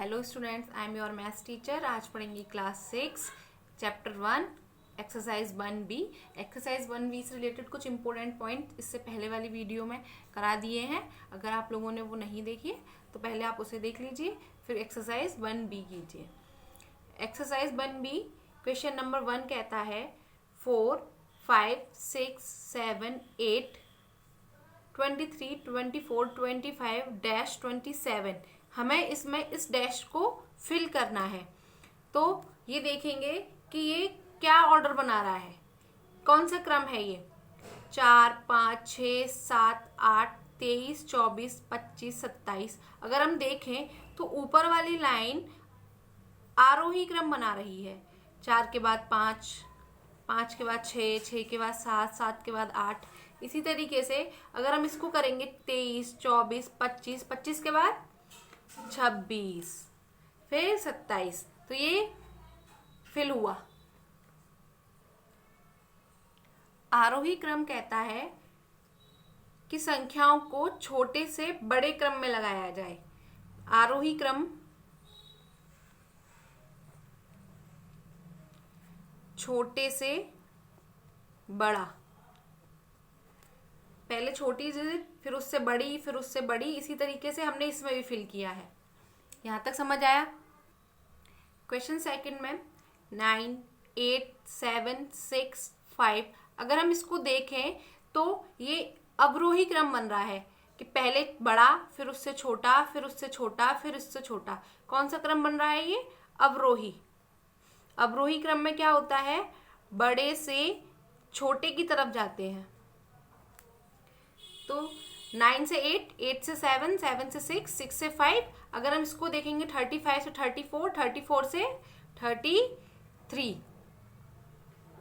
Hello students, I am your maths teacher. आज पढ़ेंगे class 6 chapter 1 exercise 1B। Exercise 1B से related कुछ important point इससे पहले वाली वीडियो में करा दिए हैं। अगर आप लोगों ने वो नहीं देखी तो पहले आप उसे देख लीजिए, फिर एक्सरसाइज 1B कीजिए। एक्सरसाइज 1B क्वेश्चन नंबर 1 कहता है 4, 5, 6, 7, 8, 23, 24, 25 डैश 27 हमें इसमें इस डैश को फिल करना है। तो ये देखेंगे कि ये क्या ऑर्डर बना रहा है, कौन सा क्रम है ये। 4, 5, 6, 7, 8, 23, 24, 25, 27। अगर हम देखें तो ऊपर वाली लाइन आरोही क्रम बना रही है। 4 के बाद 5, 5 के बाद 6, 6 के बाद 7, 7 के बाद 8। इसी तरीके से अगर हम इसको करेंगे 23, 24, 25, 25 के बाद 26, फिर 27, तो ये फिल हुआ। आरोही क्रम कहता है कि संख्याओं को छोटे से बड़े क्रम में लगाया जाए। आरोही क्रम छोटे से बड़ा, पहले छोटी डिजिट, फिर उससे बड़ी, फिर उससे बड़ी। इसी तरीके से हमने इसमें भी फिल किया है। यहां तक समझ आया। क्वेश्चन सेकंड में 9, 8, 7, 6, 5। अगर हम इसको देखें तो ये अवरोही क्रम बन रहा है कि पहले बड़ा, फिर उससे छोटा, फिर उससे छोटा, फिर उससे छोटा। कौन सा क्रम बन रहा है ये? अवरोही। अवरोही क्रम में क्या होता है, बड़े से छोटे की तरफ जाते हैं। तो 9 से 8, 8 से 7, 7 से 6, 6 से 5। अगर हम इसको देखेंगे 35 से 34, 34 से 33,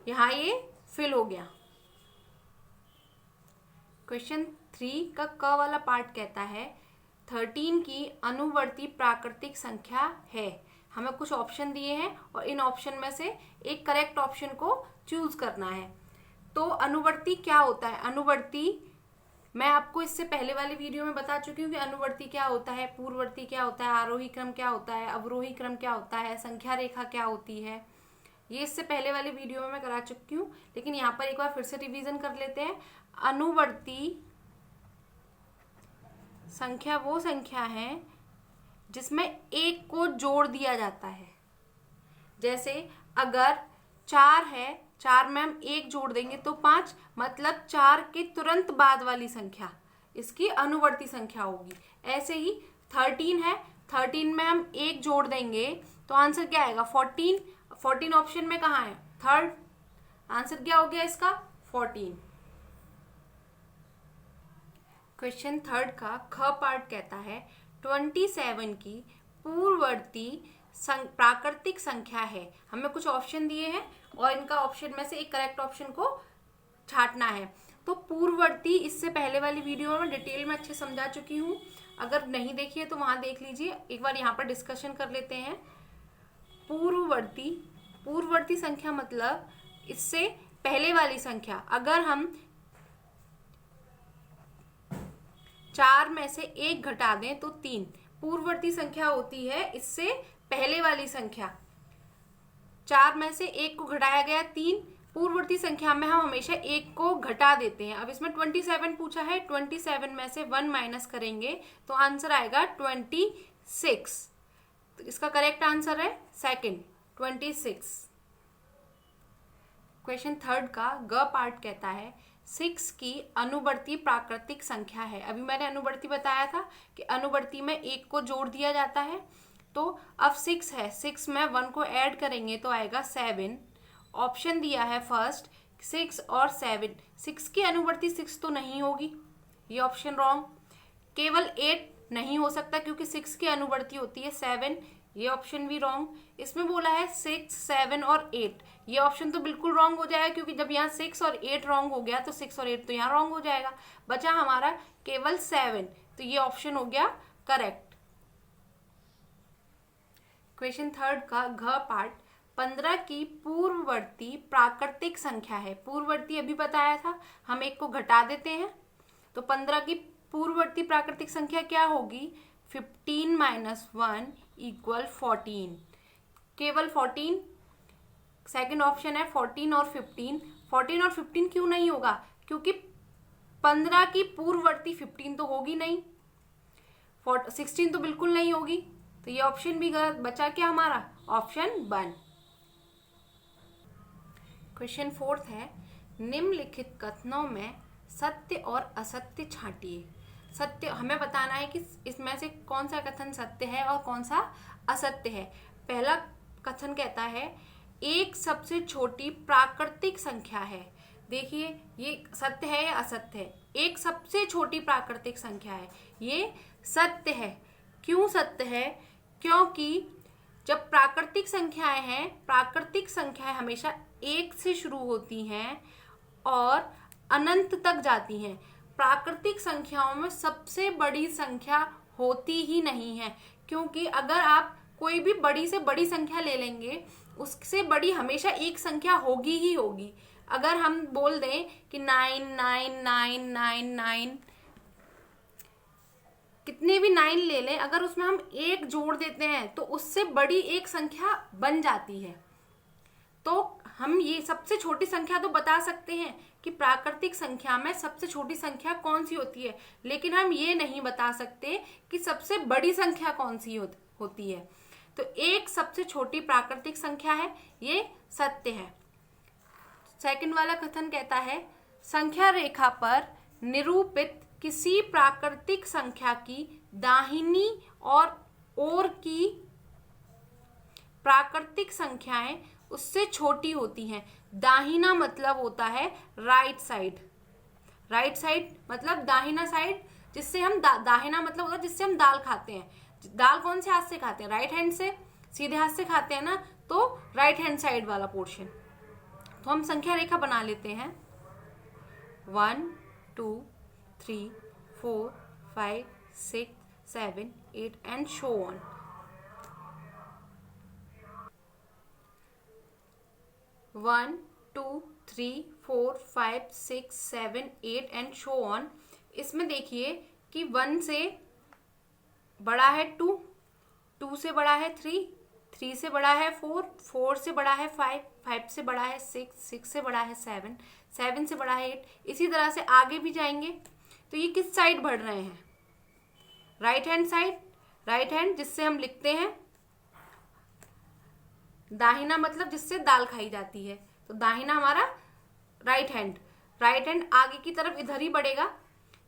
यहां ये फिल हो गया। क्वेश्चन 3 का क वाला पार्ट कहता है 13 की अनुवर्ती प्राकृतिक संख्या है। हमें कुछ ऑप्शन दिए हैं और इन ऑप्शन में से एक करेक्ट ऑप्शन को चूज करना है। तो अनुवर्ती क्या होता है? अनुवर्ती मैं आपको इससे पहले वाली वीडियो में बता चुकी हूँ कि अनुवर्ती क्या होता है, पूर्ववर्ती क्या होता है, आरोही क्रम क्या होता है, अवरोही क्रम क्या होता है, संख्या रेखा क्या होती है। ये इससे पहले वाली वीडियो में मैं करा चुकी हूँ, लेकिन यहाँ पर एक बार फिर से रिवीजन कर लेते हैं। अनुवर्ती संख्या वो संख्या है जिसमें एक को जोड़ दिया जाता है। जैसे अगर 4 है, 4 में हम 1 जोड़ देंगे तो 5, मतलब 4 के तुरंत बाद वाली संख्या इसकी अनुवर्ती संख्या होगी। ऐसे ही 13 है, 13 में हम 1 जोड़ देंगे तो आंसर क्या आएगा? 14। 14 ऑप्शन में कहाँ है? थर्ड। आंसर क्या हो गया इसका? 14। क्वेश्चन थर्ड का ख पार्ट कहता है 27 की पूर्ववर्ती प्राकृतिक संख्या है। हमें कुछ ऑप्शन दिए हैं और इनका ऑप्शन में से एक करेक्ट ऑप्शन को छांटना है। तो पूर्ववर्ती इससे पहले वाली वीडियो में डिटेल में अच्छे समझा चुकी हूँ। अगर नहीं देखी है तो वहां देख लीजिए। एक बार यहाँ पर डिस्कशन कर लेते हैं। पूर्ववर्ती, पूर्ववर्ती संख्या मतलब इससे पहले वाली संख्या। अगर हम 4 में से 1 घटा दें तो 3 पूर्ववर्ती संख्या होती है। इससे पहले वाली संख्या 4 में से 1 को घटाया गया 3। पूर्ववर्ती संख्या में हम हमेशा 1 को घटा देते हैं। अब इसमें 27 पूछा है, 27 में से 1 माइनस करेंगे तो आंसर आएगा 26। तो इसका करेक्ट आंसर है सेकंड, 26। क्वेश्चन थर्ड का ग पार्ट कहता है 6 की अनुवर्ती प्राकृतिक संख्या है। अभी मैंने अनुवर्ती बताया था कि अनुवर्ती में 1 को जोड़ दिया जाता है। तो अब 6 है, 6 में 1 को ऐड करेंगे तो आएगा 7। ऑप्शन दिया है फर्स्ट 6 और 7। 6 की अनुवर्ती 6 तो नहीं होगी, ये ऑप्शन रॉन्ग। केवल 8 नहीं हो सकता क्योंकि 6 की अनुवर्ती होती है 7, ये ऑप्शन भी रॉन्ग। इसमें बोला है 6, 7 और 8, ये ऑप्शन तो बिल्कुल रॉन्ग हो जाएगा क्योंकि जब यहाँ 6 और 8 रॉन्ग हो गया तो 6 और 8 तो यहाँ रॉन्ग हो जाएगा। बचा हमारा केवल 7, तो ये ऑप्शन हो गया करेक्ट। क्वेश्चन थर्ड का घ पार्ट 15 की पूर्ववर्ती प्राकृतिक संख्या है। पूर्ववर्ती अभी बताया था, हम 1 को घटा देते हैं तो 15 की पूर्ववर्ती प्राकृतिक संख्या क्या होगी? 15 - 1 इक्वल 14, केवल 14। सेकंड ऑप्शन है 14 और 15। 14 और 15 क्यों नहीं होगा? क्योंकि 15 की पूर्ववर्ती 15 तो होगी नहीं, 16 तो बिल्कुल नहीं होगी, तो ये ऑप्शन भी गलत। बचा क्या हमारा? ऑप्शन 1। क्वेश्चन 4 है, निम्नलिखित कथनों में सत्य और असत्य छांटिए। सत्य हमें बताना है कि इसमें से कौन सा कथन सत्य है और कौन सा असत्य है। पहला कथन कहता है एक सबसे छोटी प्राकृतिक संख्या है। देखिए ये सत्य है या असत्य है? एक सबसे छोटी प्राकृतिक संख्या है, ये सत्य है। क्यों सत्य है? क्योंकि जब प्राकृतिक संख्याएं हैं, प्राकृतिक संख्याएं हमेशा एक से शुरू होती हैं और अनंत तक जाती हैं। प्राकृतिक संख्याओं में सबसे बड़ी संख्या होती ही नहीं है, क्योंकि अगर आप कोई भी बड़ी से बड़ी संख्या ले लेंगे, उससे बड़ी हमेशा एक संख्या होगी ही होगी। अगर हम बोल दें कि 99999, कितने भी 9 ले लें, अगर उसमें हम एक जोड़ देते हैं तो उससे बड़ी एक संख्या बन जाती है। तो हम ये सबसे छोटी संख्या तो बता सकते हैं कि प्राकृतिक संख्या में सबसे छोटी संख्या कौन सी होती है, लेकिन हम ये नहीं बता सकते कि सबसे बड़ी संख्या कौन सी होती है। तो एक सबसे छोटी प्राकृतिक संख्या है, ये सत्य है। सेकंड वाला कथन कहता है संख्या रेखा पर निरूपित किसी प्राकृतिक संख्या की दाहिनी ओर की प्राकृतिक संख्याएं उससे छोटी होती हैं। दाहिना मतलब होता है राइट साइड। राइट साइड मतलब दाहिना साइड, जिससे हम दाहिना मतलब होता है जिससे हम दाल खाते हैं। दाल कौन से हाथ से खाते हैं? राइट हैंड से, सीधे हाथ से खाते हैं ना, तो राइट हैंड साइड वाला पोर्शन। तो हम संख्या रेखा बना लेते हैं 1 2 3 4 5 6 7 8 and show on. One 2 3 4 5 6 7 8 and show on. इसमें देखिए कि 1 से बड़ा है 2, 2 से बड़ा है 3, 3 से बड़ा है 4, 4 से बड़ा है 5, 5 से बड़ा है 6, 6 से बड़ा है 7, 7 से बड़ा है 8। इसी तरह से आगे भी जाएंगे। तो ये किस साइड बढ़ रहे हैं? Right hand side. Right hand जिससे हम लिखते हैं, दाहिना मतलब जिससे दाल खाई जाती है, तो दाहिना हमारा राइट हैंड। राइट हैंड आगे की तरफ इधर ही बढ़ेगा।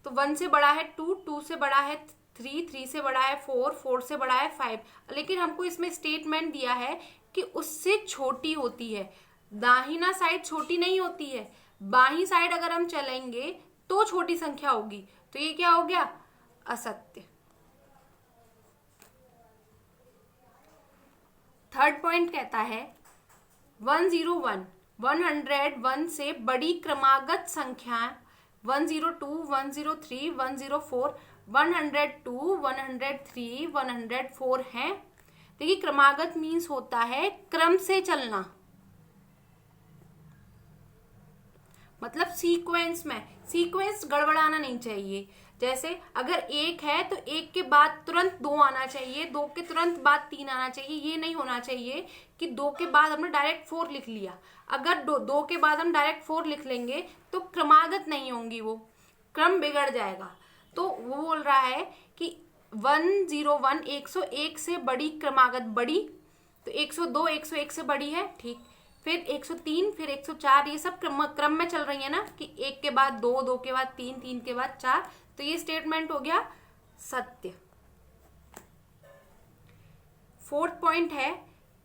तो 1 से बड़ा है 2, 2 से बड़ा है 3, 3 से बड़ा है 4, 4 से बड़ा है 5। लेकिन हमको इसमें स्टेटमेंट दिया है कि उससे छोटी होती है। दाहिना साइड छोटी नहीं होती है, बाही साइड अगर हम चलेंगे तो छोटी संख्या होगी। तो ये क्या हो गया? असत्य। थर्ड पॉइंट कहता है 101, 101 से बड़ी क्रमागत संख्या 102, 103, 104, 102, 103, 104 हैं। देखिए क्रमागत मीन्स होता है क्रम से चलना, मतलब सीक्वेंस में। सीक्वेंस गड़बड़ाना नहीं चाहिए। जैसे अगर 1 है तो 1 के बाद तुरंत 2 आना चाहिए, 2 के तुरंत बाद 3 आना चाहिए। ये नहीं होना चाहिए कि 2 के बाद हमने डायरेक्ट 4 लिख लिया। अगर 2 के बाद हम डायरेक्ट 4 लिख लेंगे तो क्रमागत नहीं होंगी, वो क्रम बिगड़ जाएगा। तो वो बोल रहा है कि 101, 101 से बड़ी क्रमागत बड़ी, तो 102 101 से बड़ी है, ठीक। फिर 103, फिर 104, ये सब क्रम में चल रही है ना, कि 1 के बाद 2, 2 के बाद 3, 3 के बाद 4। तो ये स्टेटमेंट हो गया सत्य। फोर्थ पॉइंट है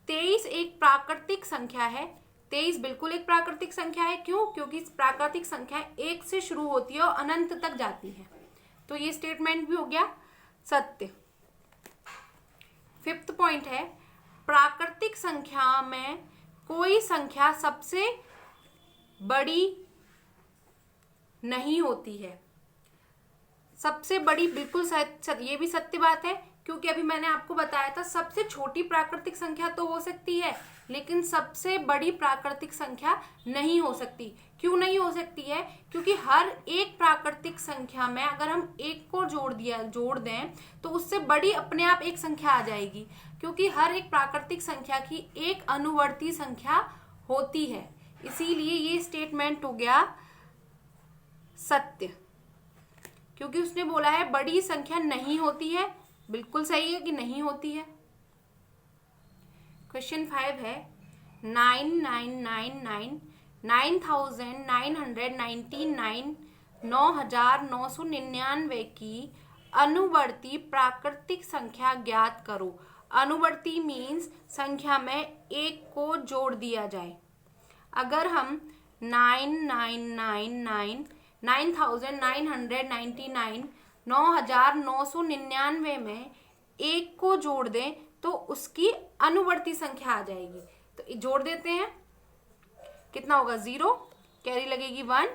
23 एक प्राकृतिक संख्या है। 23 बिल्कुल एक प्राकृतिक संख्या है। क्यों? क्योंकि प्राकृतिक संख्या 1 से शुरू होती है और अनंत तक जाती है। तो ये स्टेटमेंट भी हो गया सत्य। फिफ्थ पॉइंट है प्राकृतिक संख्या में कोई संख्या सबसे बड़ी नहीं होती है। सबसे बड़ी बिल्कुल ये भी सत्य बात है, क्योंकि अभी मैंने आपको बताया था सबसे छोटी प्राकृतिक संख्या तो हो सकती है, लेकिन सबसे बड़ी प्राकृतिक संख्या नहीं हो सकती। क्यों नहीं हो सकती है? क्योंकि हर एक प्राकृतिक संख्या में अगर हम एक को जोड़ दें तो उससे बड़ी अपने आप एक संख्या आ जाएगी। क्योंकि हर एक प्राकृतिक संख्या की एक अनुवर्ती संख्या होती है, इसीलिए ये स्टेटमेंट हो गया सत्य। क्योंकि उसने बोला है बड़ी संख्या नहीं होती है, बिल्कुल सही है कि नहीं होती है। क्वेश्चन 5 है 9999 9999 9999 की अनुवर्ती प्राकृतिक संख्या ज्ञात करो। अनुवर्ती मीन्स संख्या में एक को जोड़ दिया जाए। अगर हम 9999 में एक को जोड़ दें तो उसकी अनुवर्ती संख्या आ जाएगी। तो जोड़ देते हैं, कितना होगा 0, कैरी लगेगी 1,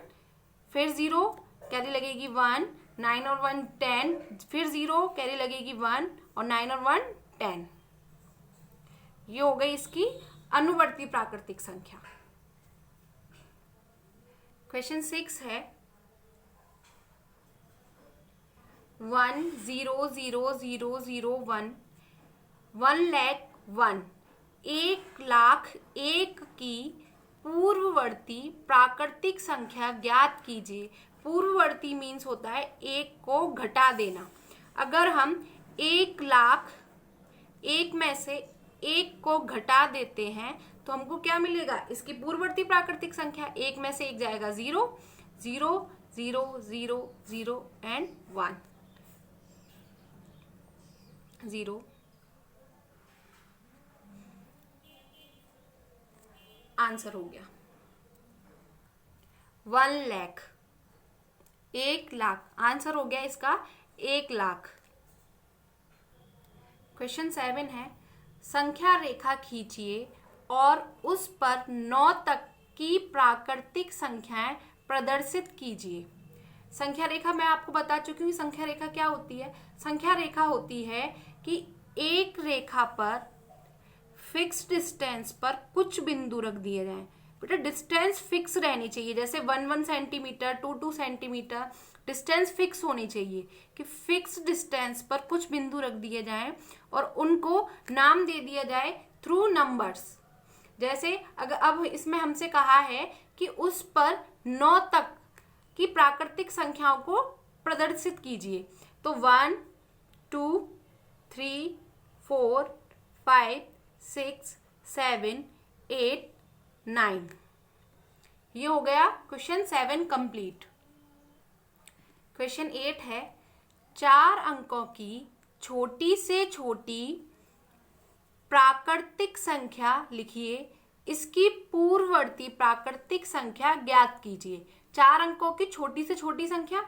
फिर 0 कैरी लगेगी 1, 9 और 1 10, फिर 0 कैरी लगेगी 1 और 9 और 1 10। ये हो गई इसकी अनुवर्ती प्राकृतिक संख्या। क्वेश्चन 6 है 1,0,0,0,0,1 1,00,001 1,00,001 की पूर्ववर्ती प्राकृतिक संख्या ज्ञात कीजिए। पूर्ववर्ती मीन्स होता है एक को घटा देना। अगर हम 1,00,001 में से एक को घटा देते हैं तो हमको क्या मिलेगा, इसकी पूर्ववर्ती प्राकृतिक संख्या। एक में से एक जाएगा 0, 0, 0, 0, 0 एंड 1, 0। आंसर हो गया 1,00,000, 1,00,000। आंसर हो गया इसका 1,00,000। क्वेश्चन 7 है संख्या रेखा खींचिए और उस पर 9 तक की प्राकृतिक संख्याएं प्रदर्शित कीजिए। संख्या रेखा मैं आपको बता चुकी हूँ। संख्या रेखा क्या होती है? संख्या रेखा होती है कि एक रेखा पर फिक्स डिस्टेंस पर कुछ बिंदु रख दिए जाएं। बेटा डिस्टेंस फिक्स रहनी चाहिए, जैसे 1 सेंटीमीटर, 2 सेंटीमीटर डिस्टेंस फिक्स होनी चाहिए कि फिक्स डिस्टेंस पर कुछ बिंदु रख दिए जाएं और उनको नाम दे दिया जाए थ्रू नंबर्स। जैसे अगर अब इसमें हमसे कहा है कि उस पर 9 तक की प्राकृतिक संख्याओं को प्रदर्शित कीजिए, तो 1, 2, 3, 4, 5, 6, 7, 8, 9। ये हो गया क्वेश्चन 7 कंप्लीट। क्वेश्चन 8 है 4 अंकों की छोटी से छोटी प्राकृतिक संख्या लिखिए, इसकी पूर्ववर्ती प्राकृतिक संख्या ज्ञात कीजिए। 4 अंकों की छोटी से छोटी संख्या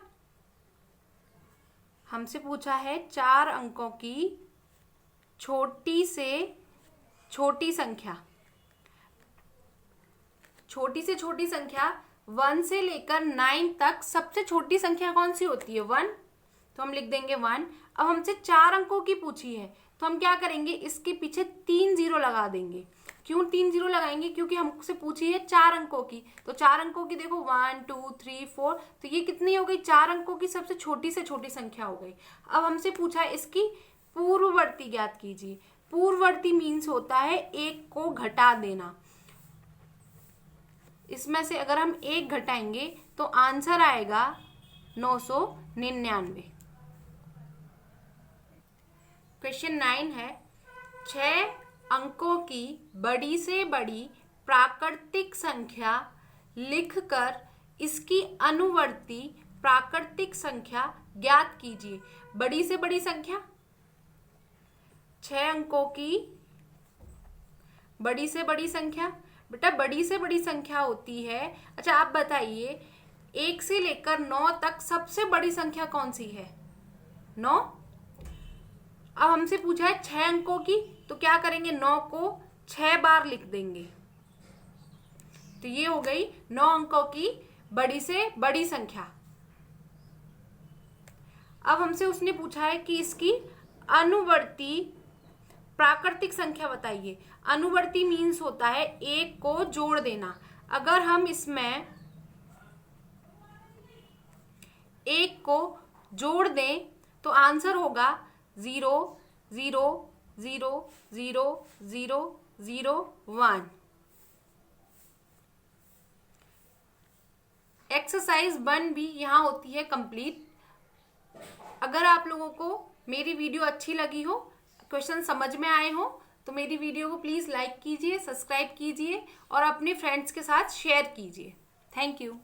हमसे पूछा है। 4 अंकों की छोटी से छोटी संख्या, छोटी से छोटी संख्या 1 से लेकर 9 तक सबसे छोटी संख्या कौन सी होती है? 1, तो हम लिख देंगे 1। अब हमसे 4 अंकों की पूछी है तो हम क्या करेंगे, इसके पीछे 3 0 लगा देंगे। क्यों 3 0 लगाएंगे? क्योंकि हमसे पूछी है 4 अंकों की, तो 4 अंकों की देखो 1, 2, 3, 4, तो ये कितनी हो गई? 4 अंकों की सबसे छोटी से छोटी संख्या हो गई। अब हमसे पूछा है इसकी पूर्ववर्ती ज्ञात कीजिए। पूर्ववर्ती मीन्स होता है एक को घटा देना। इसमें से अगर हम एक घटाएंगे तो आंसर आएगा 999। क्वेश्चन 9 है 6 अंकों की बड़ी से बड़ी प्राकृतिक संख्या लिखकर इसकी अनुवर्ती प्राकृतिक संख्या ज्ञात कीजिए। बड़ी से बड़ी संख्या, 6 अंकों की बड़ी से बड़ी संख्या। बेटा बड़ी से बड़ी संख्या होती है, अच्छा आप बताइए 1 से लेकर 9 तक सबसे बड़ी संख्या कौन सी है? 9। अब हमसे पूछा है 6 अंकों की, तो क्या करेंगे, 9 को 6 बार लिख देंगे। तो ये हो गई 9 अंकों की बड़ी से बड़ी संख्या। अब हमसे उसने पूछा है कि इसकी अनुवर्ती प्राकृतिक संख्या बताइए। अनुवर्ती मीन्स होता है एक को जोड़ देना। अगर हम इसमें एक को जोड़ दें तो आंसर होगा 0, 0, 0 0 0 0 1। एक्सरसाइज 1B यहाँ होती है कंप्लीट। अगर आप लोगों को मेरी वीडियो अच्छी लगी हो, क्वेश्चन समझ में आए हो, तो मेरी वीडियो को प्लीज लाइक कीजिए, सब्सक्राइब कीजिए और अपने फ्रेंड्स के साथ शेयर कीजिए। Thank you.